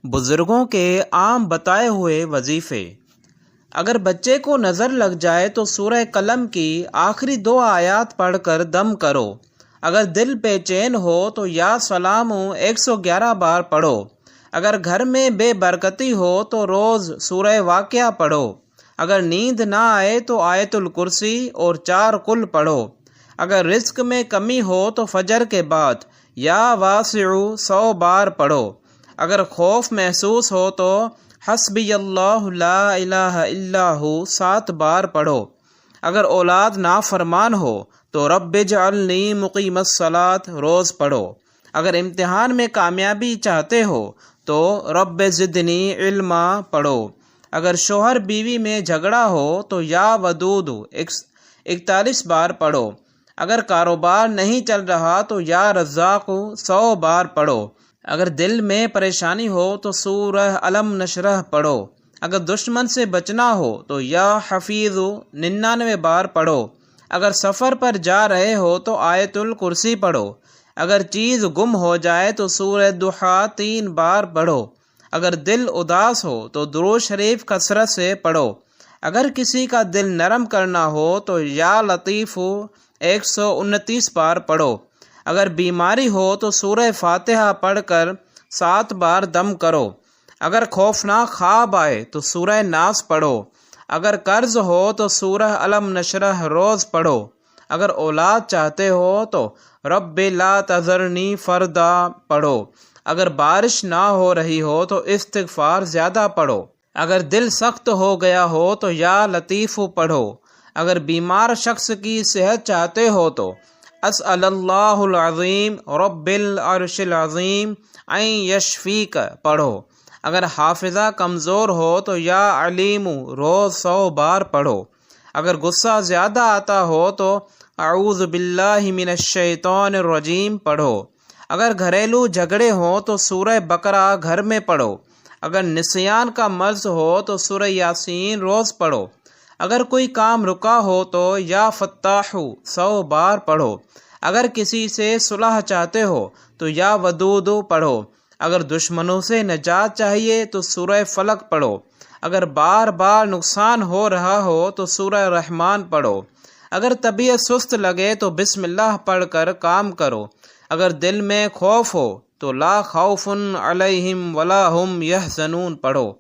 بزرگوں کے عام بتائے ہوئے وظیفے۔ اگر بچے کو نظر لگ جائے تو سورہ قلم کی آخری 2 آیات پڑھ کر دم کرو۔ اگر دل بے چین ہو تو یا سلام 111 بار پڑھو۔ اگر گھر میں بے برکتی ہو تو روز سورہ واقعہ پڑھو۔ اگر نیند نہ آئے تو آیت الکرسی اور 4 قل پڑھو۔ اگر رزق میں کمی ہو تو فجر کے بعد یا واسع 100 بار پڑھو۔ اگر خوف محسوس ہو تو حسبی اللہ لا الہ الا ہو 7 بار پڑھو۔ اگر اولاد نافرمان ہو تو رب اجعلنی مقیم الصلاۃ روز پڑھو۔ اگر امتحان میں کامیابی چاہتے ہو تو رب زدنی علما پڑھو۔ اگر شوہر بیوی میں جھگڑا ہو تو یا ودود 41 بار پڑھو۔ اگر کاروبار نہیں چل رہا تو یا رزاق 100 بار پڑھو۔ اگر دل میں پریشانی ہو تو سورہ علم نشرح پڑھو۔ اگر دشمن سے بچنا ہو تو یا حفیظ 99 بار پڑھو۔ اگر سفر پر جا رہے ہو تو آیت الکرسی پڑھو۔ اگر چیز گم ہو جائے تو سورہ ضحیٰ 3 بار پڑھو۔ اگر دل اداس ہو تو درود شریف کثرت سے پڑھو۔ اگر کسی کا دل نرم کرنا ہو تو یا لطیف 129 بار پڑھو۔ اگر بیماری ہو تو سورہ فاتحہ پڑھ کر 7 بار دم کرو۔ اگر خوفناک خواب آئے تو سورہ ناس پڑھو۔ اگر قرض ہو تو سورہ علم نشرح روز پڑھو۔ اگر اولاد چاہتے ہو تو رب لا تذرنی فردا پڑھو۔ اگر بارش نہ ہو رہی ہو تو استغفار زیادہ پڑھو۔ اگر دل سخت ہو گیا ہو تو یا لطیف پڑھو۔ اگر بیمار شخص کی صحت چاہتے ہو تو اسأل اللہ العظیم رب العرش العظیم ان یشفیک پڑھو۔ اگر حافظہ کمزور ہو تو یا علیم روز 100 بار پڑھو۔ اگر غصہ زیادہ آتا ہو تو اعوذ باللہ من الشیطان الرجیم پڑھو۔ اگر گھریلو جھگڑے ہوں تو سورہ بقرہ گھر میں پڑھو۔ اگر نسیان کا مرض ہو تو سورہ یاسین روز پڑھو۔ اگر کوئی کام رکا ہو تو یا فتاح 100 بار پڑھو۔ اگر کسی سے صلح چاہتے ہو تو یا ودود پڑھو۔ اگر دشمنوں سے نجات چاہیے تو سورہ فلق پڑھو۔ اگر بار بار نقصان ہو رہا ہو تو سورہ رحمان پڑھو۔ اگر طبیعت سست لگے تو بسم اللہ پڑھ کر کام کرو۔ اگر دل میں خوف ہو تو لا خوف علیہم ولا ہم یحزنون پڑھو۔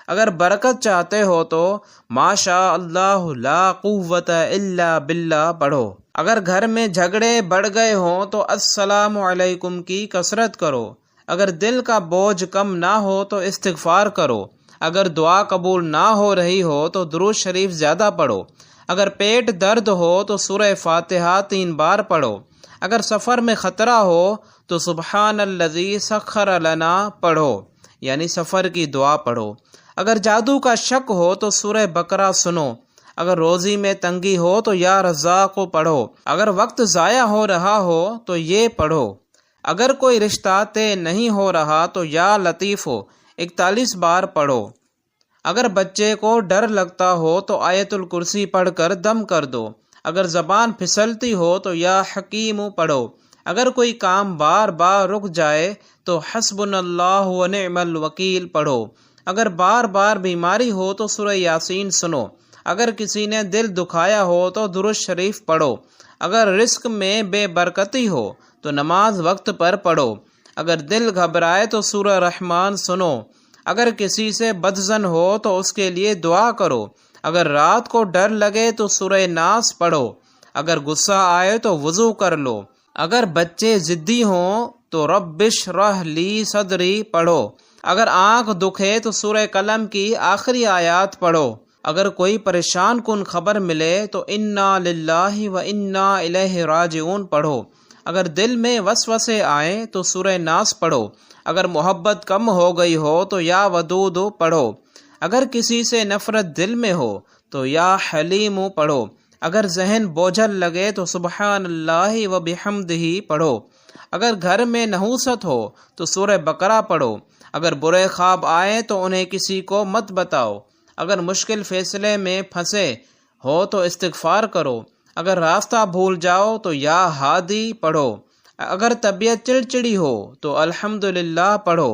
اگر برکت چاہتے ہو تو ما شاء اللہ لا قوت الا باللہ پڑھو۔ اگر گھر میں جھگڑے بڑھ گئے ہوں تو السلام علیکم کی کثرت کرو۔ اگر دل کا بوجھ کم نہ ہو تو استغفار کرو۔ اگر دعا قبول نہ ہو رہی ہو تو درود شریف زیادہ پڑھو۔ اگر پیٹ درد ہو تو سورہ فاتحہ 3 بار پڑھو۔ اگر سفر میں خطرہ ہو تو سبحان الذی سخر لنا پڑھو، یعنی سفر کی دعا پڑھو۔ اگر جادو کا شک ہو تو سورہ بقرہ سنو۔ اگر روزی میں تنگی ہو تو یا رزاق پڑھو۔ اگر وقت ضائع ہو رہا ہو تو یہ پڑھو۔ اگر کوئی رشتہ طے نہیں ہو رہا تو یا لطیف 41 بار پڑھو۔ اگر بچے کو ڈر لگتا ہو تو آیت الکرسی پڑھ کر دم کر دو۔ اگر زبان پھسلتی ہو تو یا حکیم پڑھو۔ اگر کوئی کام بار بار رک جائے تو حسبنا اللہ ونعم الوکیل پڑھو۔ اگر بار بار بیماری ہو تو سورہ یاسین سنو۔ اگر کسی نے دل دکھایا ہو تو درود شریف پڑھو۔ اگر رزق میں بے برکتی ہو تو نماز وقت پر پڑھو۔ اگر دل گھبرائے تو سورہ رحمان سنو۔ اگر کسی سے بدظن ہو تو اس کے لیے دعا کرو۔ اگر رات کو ڈر لگے تو سورہ ناس پڑھو۔ اگر غصہ آئے تو وضو کر لو۔ اگر بچے ضدی ہوں تو رب اشرح لی صدری پڑھو۔ اگر آنکھ دکھے تو سورہ قلم کی آخری آیات پڑھو۔ اگر کوئی پریشان کن خبر ملے تو انا للہ و انا الیہ راجعون پڑھو۔ اگر دل میں وسوسے آئیں تو سورہ ناس پڑھو۔ اگر محبت کم ہو گئی ہو تو یا ودود پڑھو۔ اگر کسی سے نفرت دل میں ہو تو یا حلیم پڑھو۔ اگر ذہن بوجھل لگے تو سبحان اللہ و بحمدہ پڑھو۔ اگر گھر میں نحوست ہو تو سورہ بقرہ پڑھو۔ اگر برے خواب آئیں تو انہیں کسی کو مت بتاؤ۔ اگر مشکل فیصلے میں پھنسے ہو تو استغفار کرو۔ اگر راستہ بھول جاؤ تو یا ہادی پڑھو۔ اگر طبیعت چڑچڑی ہو تو الحمدللہ پڑھو۔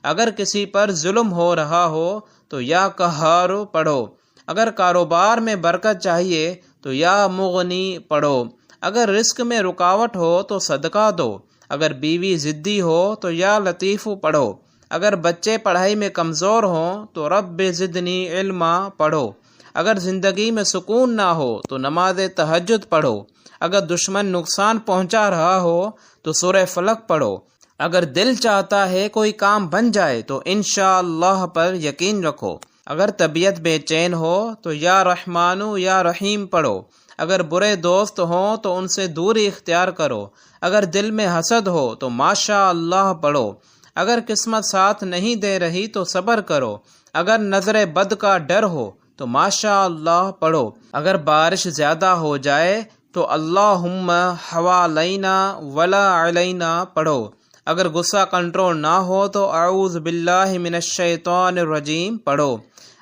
اگر کسی پر ظلم ہو رہا ہو تو یا قہار پڑھو، اگر کاروبار میں برکت چاہیے تو یا مغنی پڑھو، اگر رزق میں رکاوٹ ہو تو صدقہ دو، اگر بیوی ضدی ہو تو یا لطیف پڑھو، اگر بچے پڑھائی میں کمزور ہوں تو رب زدنی علما پڑھو، اگر زندگی میں سکون نہ ہو تو نماز تہجد پڑھو، اگر دشمن نقصان پہنچا رہا ہو تو سورہ فلق پڑھو، اگر دل چاہتا ہے کوئی کام بن جائے تو انشاءاللہ پر یقین رکھو، اگر طبیعت بے چین ہو تو یا رحمانو یا رحیم پڑھو، اگر برے دوست ہوں تو ان سے دوری اختیار کرو، اگر دل میں حسد ہو تو ماشاء اللہ پڑھو، اگر قسمت ساتھ نہیں دے رہی تو صبر کرو، اگر نظر بد کا ڈر ہو تو ماشاء اللہ پڑھو، اگر بارش زیادہ ہو جائے تو اللہم حوالینا ولا علینا پڑھو، اگر غصہ کنٹرول نہ ہو تو اعوذ باللہ من الشیطان الرجیم پڑھو،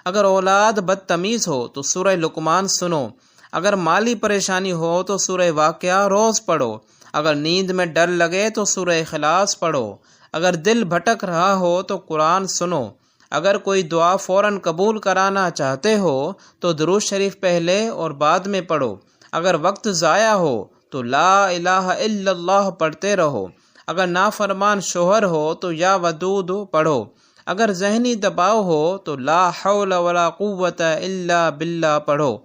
اگر اولاد بدتمیز ہو تو سورہ لقمان سنو، اگر مالی پریشانی ہو تو سورہ واقعہ روز پڑھو، اگر نیند میں ڈر لگے تو سورہ اخلاص پڑھو، اگر دل بھٹک رہا ہو تو قرآن سنو، اگر کوئی دعا فوراً قبول کرانا چاہتے ہو تو درود شریف پہلے اور بعد میں پڑھو، اگر وقت ضائع ہو تو لا الہ الا اللہ پڑھتے رہو، اگر نافرمان شوہر ہو تو یا ودود پڑھو، اگر ذہنی دباؤ ہو تو لا حول ولا قوت الا باللہ پڑھو،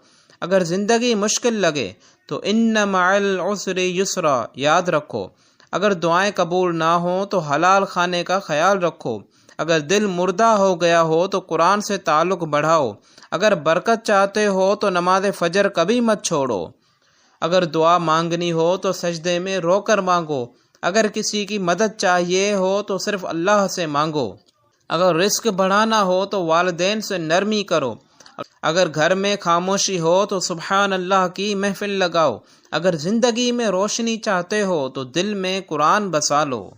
اگر زندگی مشکل لگے تو ان مع العسر یسرا یاد رکھو، اگر دعائیں قبول نہ ہوں تو حلال کھانے کا خیال رکھو، اگر دل مردہ ہو گیا ہو تو قرآن سے تعلق بڑھاؤ، اگر برکت چاہتے ہو تو نماز فجر کبھی مت چھوڑو، اگر دعا مانگنی ہو تو سجدے میں رو کر مانگو، اگر کسی کی مدد چاہیے ہو تو صرف اللہ سے مانگو، اگر رزق بڑھانا ہو تو والدین سے نرمی کرو، اگر گھر میں خاموشی ہو تو سبحان اللہ کی محفل لگاؤ، اگر زندگی میں روشنی چاہتے ہو تو دل میں قرآن بسا لو۔